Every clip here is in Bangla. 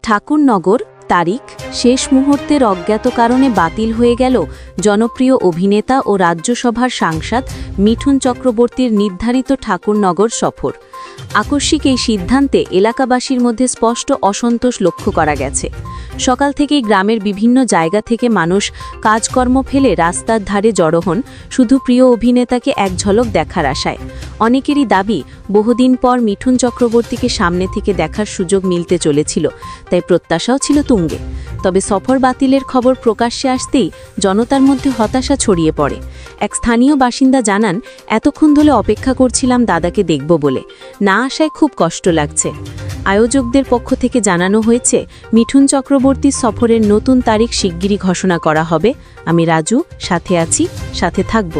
ঠাকুরনগর তারিখ শেষ মুহূর্তের অজ্ঞাত কারণে বাতিল হয়ে গেল জনপ্রিয় অভিনেতা ও রাজ্যসভার সাংসদ মিঠুন চক্রবর্তীর নির্ধারিত ঠাকুরনগর সফর। আকস্মিক এই সিদ্ধান্তে এলাকাবাসীর মধ্যে স্পষ্ট অসন্তোষ লক্ষ্য করা গেছে। সকাল থেকেই গ্রামের বিভিন্ন জায়গা থেকে মানুষ কাজকর্ম ফেলে রাস্তার ধারে জড়ো হন শুধু প্রিয় অভিনেতাকে এক ঝলক দেখার আশায়। অনেকেরই দাবি বহুদিন পর মিঠুন চক্রবর্তীকে সামনে থেকে দেখার সুযোগ মিলতে চলেছিল, তাই প্রত্যাশাও ছিল তুঙ্গে। তবে সফর বাতিলের খবর প্রকাশ্যে আসতেই জনতার মধ্যে হতাশা ছড়িয়ে পড়ে। এক স্থানীয় বাসিন্দা জানান, এতক্ষণ ধরে অপেক্ষা করছিলাম দাদাকে দেখব বলে, না আসায় খুব কষ্ট লাগছে। আয়োজকদের পক্ষ থেকে জানানো হয়েছে মিঠুন চক্রবর্তীর সফরের নতুন তারিখ শিগগিরই ঘোষণা করা হবে। আমি রাজু, সাথে আছি, সাথে থাকব।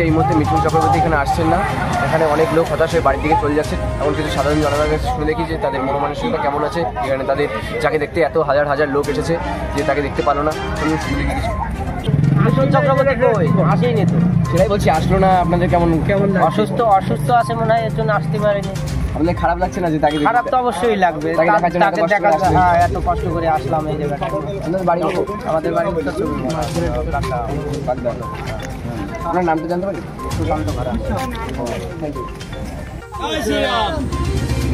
এই মুহূর্তে মিঠুন চক্রবর্তী এখানে আসছেন না, এখানে অনেক লোক হতাশ হয়ে বাড়ির দিকে চলে যাচ্ছে। এমন কিছু সাধারণ জনগণের কাছে শুনে দেখি যে তাদের মনোমানসিকতা কেমন আছে। এখানে তাদের যাকে দেখতে এত হাজার হাজার লোক এসেছে যে তাকে দেখতে পারলো না। শুনে দেখি কিছু মিঠুন চক্রবর্তী আসেনি তো, সেটাই বলছি, আসলো না। আপনাদের কেমন কেমন অসুস্থ আছে মনে হয়, এর জন্য আসতে পারেনি। আপনাদের খারাপ লাগছে না যে তাকে? খারাপ তো অবশ্যই লাগবে, হ্যাঁ, এত কষ্ট করে আসলাম এই জায়গাটা। আপনাদের বাড়ি? আমাদের বাড়ি আপনার নামটা জানতে পারি?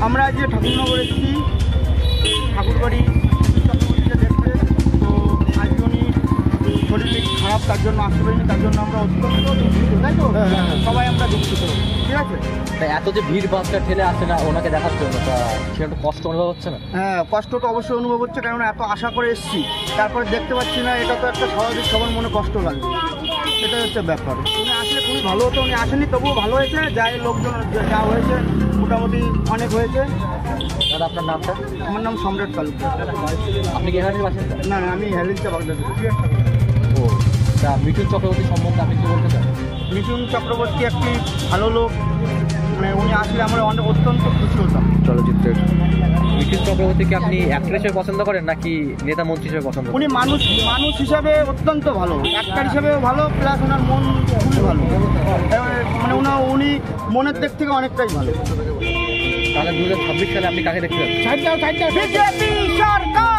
আমরা আজ ঠাকুরনগর এসেছি ঠাকুরবাড়ি চক্রবর্তীকে দেখতে। তো আজ উনি শরীর খারাপ, তার জন্য আসতে পারিনি, তার জন্য আমরা অত্যন্ত দুঃখিত, তাই তো? সবাই আমরা দুঃখিত, ঠিক আছে? তাই এত যে ভিড় বাসটা ঠেলে আসে না ওনাকে দেখার জন্য, তা সেটা কষ্ট অনুভব হচ্ছে না? হ্যাঁ, কষ্ট তো অবশ্যই অনুভব হচ্ছে, কারণ এত আশা করে এসেছি, তারপরে দেখতে পাচ্ছি না, এটা তো একটা স্বাভাবিক, সবার মনে কষ্ট লাগবে। এটাই হচ্ছে ব্যাপার। উনি আসলে খুবই ভালো হতো, উনি আসেনি, তবুও ভালো হয়েছে। যাই লোকজন যা হয়েছে মোটামুটি অনেক হয়েছে। দাদা আপনার নামটা? আমার নাম সম্রাট তালুকদার। আপনি কি এখানে বাসিন্দা? না না, আমি হেলিনচা বাগদা। ও, তা মিঠুন চক্রবর্তী সম্বন্ধে আপনি কি বলতে চান? মিঠুন চক্রবর্তী একটি ভালো লোক, মানে উনি আসলে আমরা অত্যন্ত খুশি হতাম। চলচ্চিত্রের মিঠুন চক্রবর্তীকে আপনি অ্যাক্টর হিসেবে পছন্দ করেন নাকি নেতা মন্ত্রী হিসেবে পছন্দ করেন? উনি মানুষ হিসাবে অত্যন্ত ভালো, অ্যাক্টর হিসাবেও ভালো, প্লাস ওনার মন খুবই ভালো। মানে উনি মনের দিক থেকে অনেকটাই ভালো। তাহলে 2026 সালে আপনি কাকে দেখতে চান? বিজেপি সরকার।